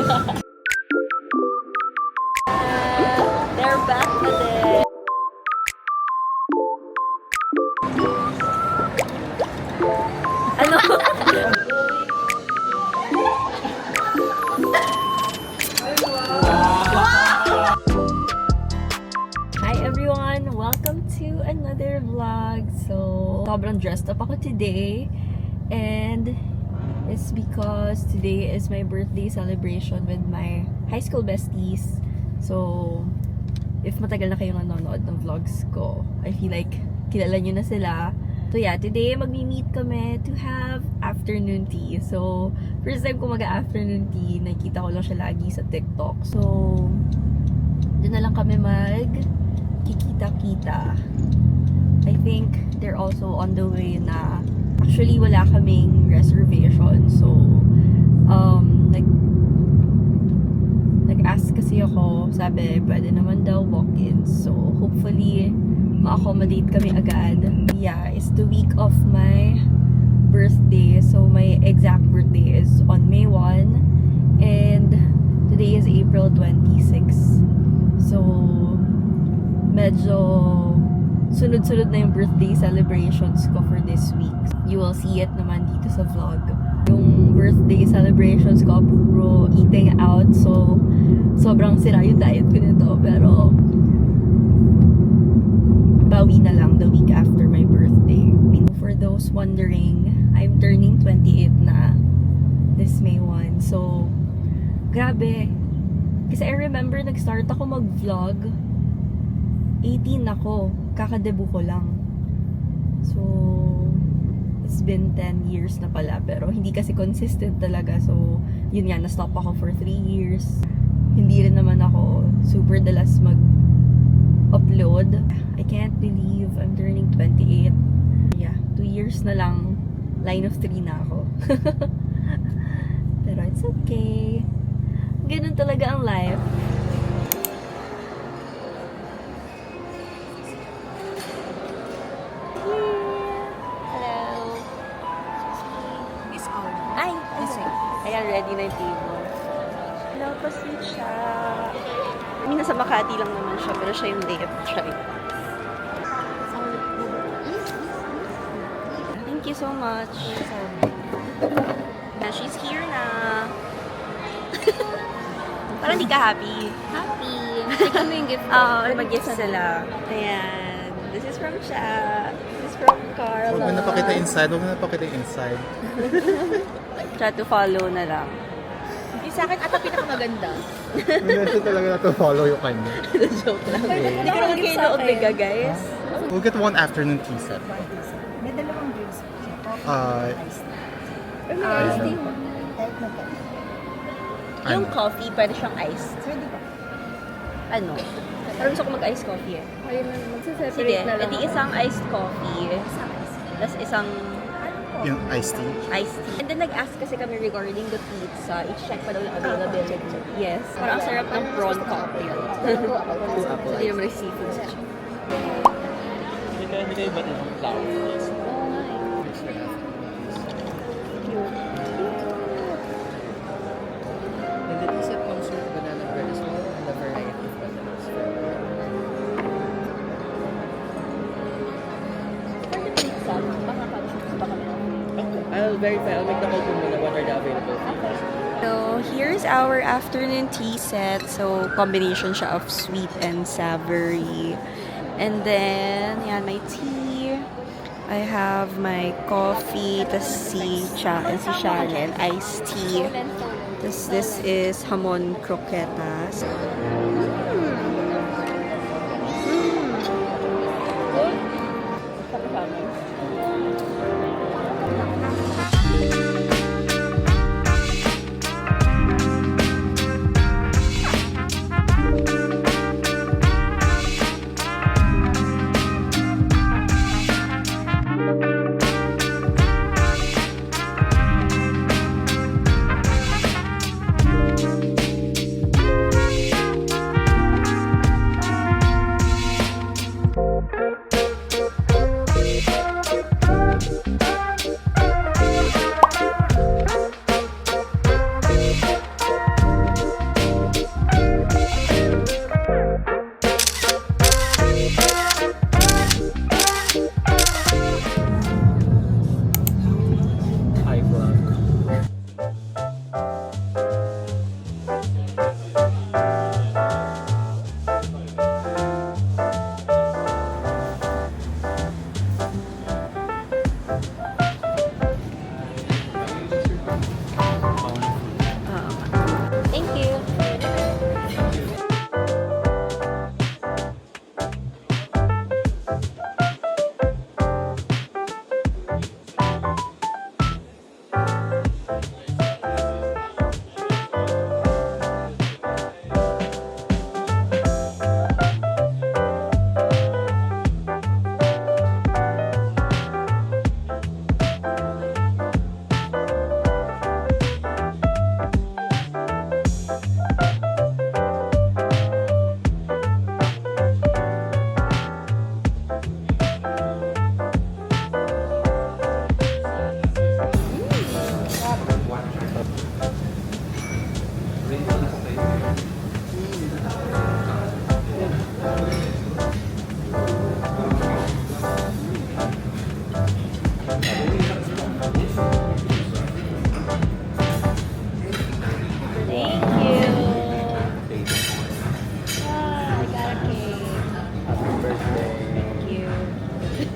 They're back today. Ano? Hi everyone! Welcome to another vlog. So, sobrang dressed up ako today. And it's because today is my birthday celebration with my high school besties. So, if matagal na kayong nanonood ng vlogs ko, I feel like kilala nyo na sila. So yeah, today magmi-meet kami to have afternoon tea. So, first time ko mag-afternoon tea, nakita ko lang siya lagi sa TikTok. So, doon na lang kami kikita-kita. I think they're also on the way na. Actually, wala kaming reservation. So, nag-ask kasi ako, sabi, pwede naman daw walk-in. So, hopefully, ma-accommodate kami agad. Yeah, it's the week of my birthday. So, my exact birthday is on May 1. And today is April 26. So, medyo sunod-sunod na yung birthday celebrations ko for this week. You will see it naman dito sa vlog. Yung birthday celebrations ko, puro eating out. So, sobrang sira yung diet ko nito. Pero, bawi na lang the week after my birthday. For those wondering, I'm turning 28 na this May 1. So, grabe. Kasi I remember nag-start ako mag-vlog. 18 ako. Kakadebo ko lang. So, it's been 10 years na pala. Pero hindi kasi consistent talaga. So, yun nga, na-stop ako for 3 years. Hindi rin naman ako super dalas mag-upload. I can't believe I'm turning 28. Yeah, 2 years na lang. Line of 3 na ako. Pero it's okay. Ganun talaga ang life. Ayan, ready na yung table. Hello, pa-sweet siya. I mean, nasa Makati lang naman siya, pero siya yung date. Try. Thank you so much. And she's here na. Parang di ka happy. Happy. Tignan mo yung gift. Mag-gift sila. Ayan. This is from Sha. This is from Carla. Huwag mo napakita inside. Huwag mo napakita inside. Try to follow na lang. Yung sa akin, ata pinakamaganda. Hindi talaga na to follow yung kanya. Joke lang. Hindi ko naman kayo na-obliga, guys. We'll get one afternoon tea set. May dalawang drinks. Iced tea. Yung coffee, pwede siyang iced. Pwede ba? Ano? Parang gusto ko mag-iced coffee eh. Ayun na, magsaseparate Sige, na lang. edi isang iced coffee. Tapos isang Yung iced tea. iced tea. And then nag-ask kasi kami regarding the pizza. I-check pa daw yung availability. Yes. Parang ang sarap ng prawn cocktail. Hindi naman yung seafood. Hindi kayo ba't ng flower? And the tea set comes with banana bread as well and a variety of bananas. For the pizza, makaka-choose ba kami? Okay. I'll verify. I'll make the call kung muna what are the available flavors. So, here's our afternoon tea set. So, combination siya of sweet and savory. And then, yan, my tea. I have my coffee. Tas si Sharon, iced tea. Tas this is hamon croquetas.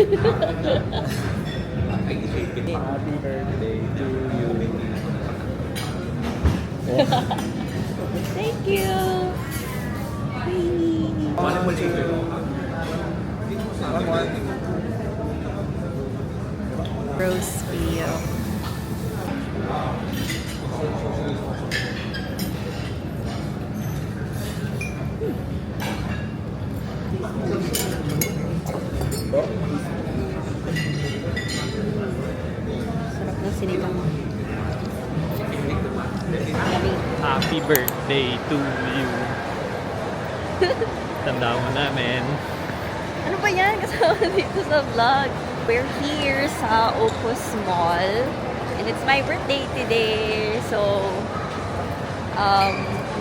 Happy birthday to you. Thank you. Rose Pio. Sarap ng sinigang. Happy birthday to you. Tanda mo namin. Ano ba yan? Kasama dito sa vlog. We're here sa Opus Mall. And it's my birthday today. So,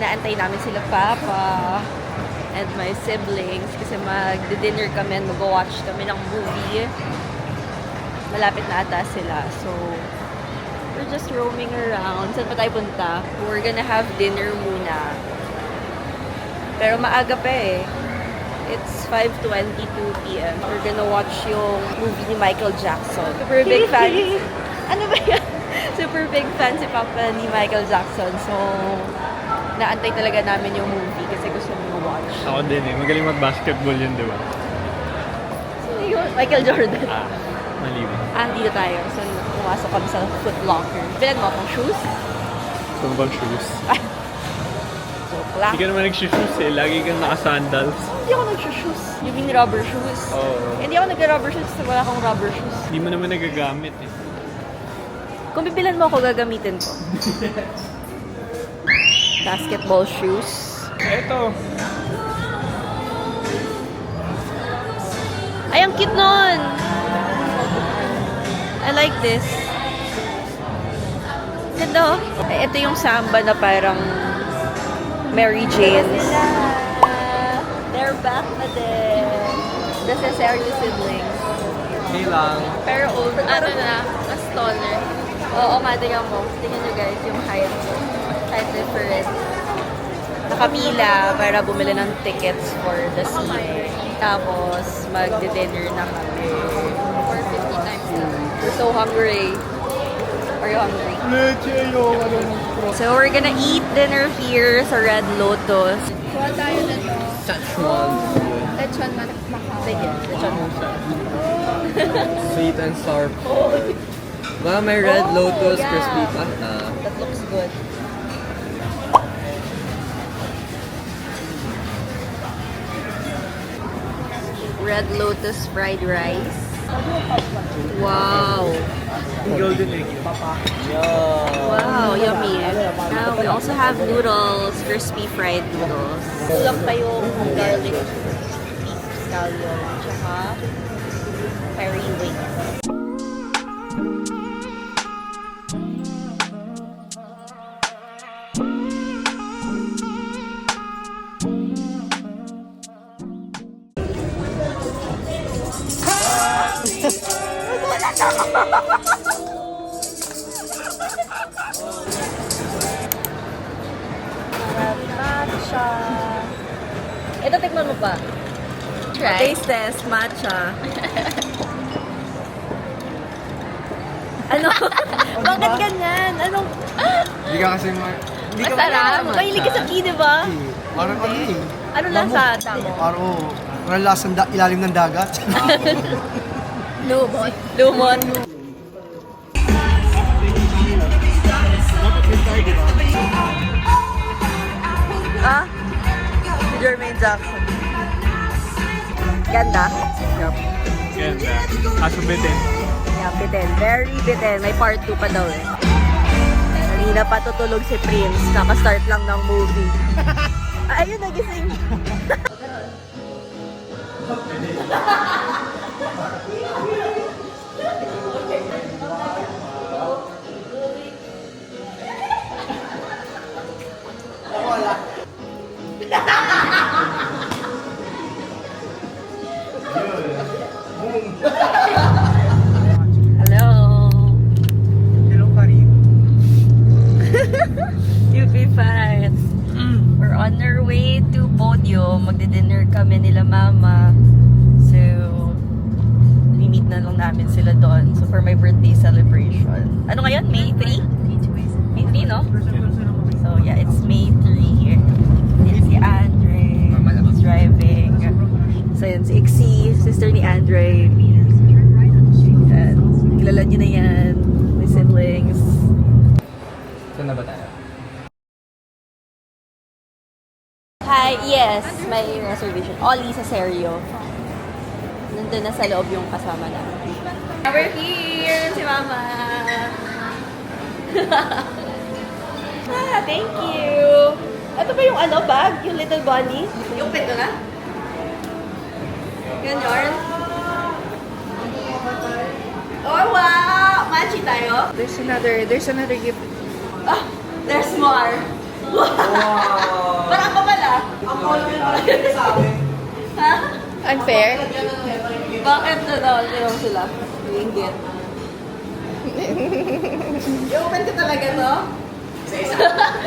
naantay namin sila Papa and my siblings kasi mag-dinner kami and mag-watch kami ng movie. Malapit na ata sila. So, we're just roaming around. Saan pa tayo punta? We're gonna have dinner muna. Pero maaga pa eh. It's 5:22 p.m. We're gonna watch yung movie ni Michael Jackson. Super big fan. Ano ba yan? Super big fan si Papa ni Michael Jackson. So, naantay talaga namin yung movie kasi gusto mo watch. Ako din eh. Magaling mag-basketball yun, di ba? So, yun, Michael Jordan. Maliwan. Dito tayo. So, pumasok kami sa Foot Locker. Bilan mo akong shoes? Gusto mo bang shoes? Joke lang. Hindi ka naman nag-shoes eh. Lagi kang naka-sandals. Hindi ako nag-shoes. You mean rubber shoes? Oo. Hindi ako nag-rubber shoes kasi wala akong rubber shoes. Hindi mo naman nagagamit eh. Kung bibilan mo ako, gagamitin ko. Basketball shoes. Eto. Ay, ang cute nun! I like this. Ganda. Ito yung samba na parang Mary Jane's. They're back na din. This is our siblings. Hindi lang. Pero old. Ano na, mas taller. Oo, tingnan mo. Tingnan nyo guys, yung height. Height difference. Nakapila para bumili ng tickets for the scene. Tapos, magdi-dinner na kami. 450 times na. We're so hungry. Are you hungry? So, we're gonna eat dinner here sa Red Lotus. Kuha tayo na to. Szechuan. Lechon Macau. Sige, lechon mo. Sweet and sour. Mga may red lotus, yeah. crispy pata. That looks good. Red Lotus fried rice. Wow. Golden egg. Wow, yummy. Now we also have noodles, crispy fried noodles. Kulang pa yung garlic beef scallion, tsaka curry wings. Matcha. Ito, tikman mo pa. Try. Taste test, matcha. Ano? Bakit ganyan? Anong... Hindi ka kasi hindi ka Masarap. Mahilig ka sa tea, di ba? Parang ano eh. Ano lasa? Tamo? Parang parang lasang ilalim ng dagat. Lumon. Lumon. Ah? Si Jermaine Jackson. Ganda? Ganda. Kaso bitin. Yeah, bitin. Very bitin. May part 2 pa daw eh. Kanina pa tutulog si Prince. Kaka-start lang ng movie. Ayun, nagising. Hello. Hello, Karim. You'll be fine. We're on our way to Podium. Magdi-dinner kami nila mama. So, for my birthday celebration. Ano ngayon? May 3? May 3, no? So yeah, it's May 3 here. Yan si Andre. He's driving. So yun, si Ixie, sister ni Andre. Yan. Kilala niyo na yan. My siblings. Saan na ba tayo? Hi, yes, may reservation. Ollie sa Serio. Nandun na sa loob yung kasama namin. We're here! Si Mama! Thank you! Ito ba yung ano, bag? Yung little bunny? Yung pito na? Ganon? Oh, wow! Matchy tayo? There's another gift. Ah, there's more! Wow! Parang ako pala. Ako Ha? Unfair? Bakit na daw sila? Ringgit. I-open ko talaga to?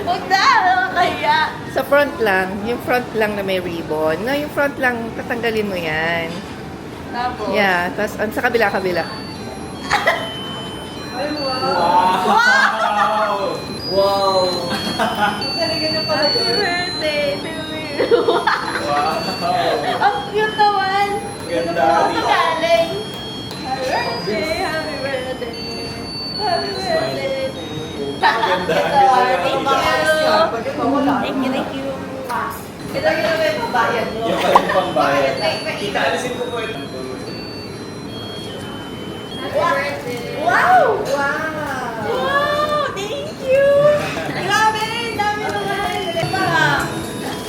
Huwag na! Kaya! Sa front lang. Yung front lang na may ribbon. No, yung front lang, tatanggalin mo yan. Tapos? Yeah, tapos sa kabila-kabila. Happy birthday to you! Wow! Ang cute naman! Ganda! Ito galing! Happy birthday! Happy birthday! Happy birthday! Ganda! Thank you! Thank you! Ito yung may pabayad mo. Yung may pambayad. Itaalisin ko po ito. Happy birthday! Wow! Wow! Thank you! Grabe! Dami naman!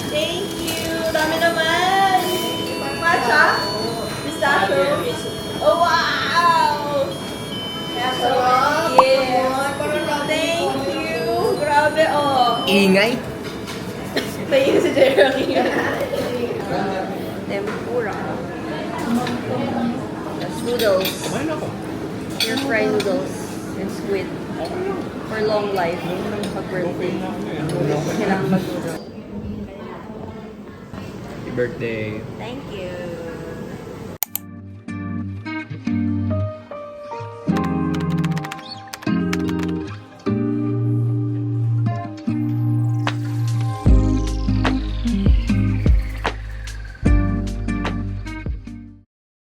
Thank you! Dami naman! Matcha? Pistachio? Oh, wow! Yes! Thank you! Grabe, oh! Ingay! Tayo si Jeremy. Tempura. That's noodles. Your fried noodles and squid. For long life. Pag-birthday. Kailangan mag-noodles. Happy birthday. Thank you.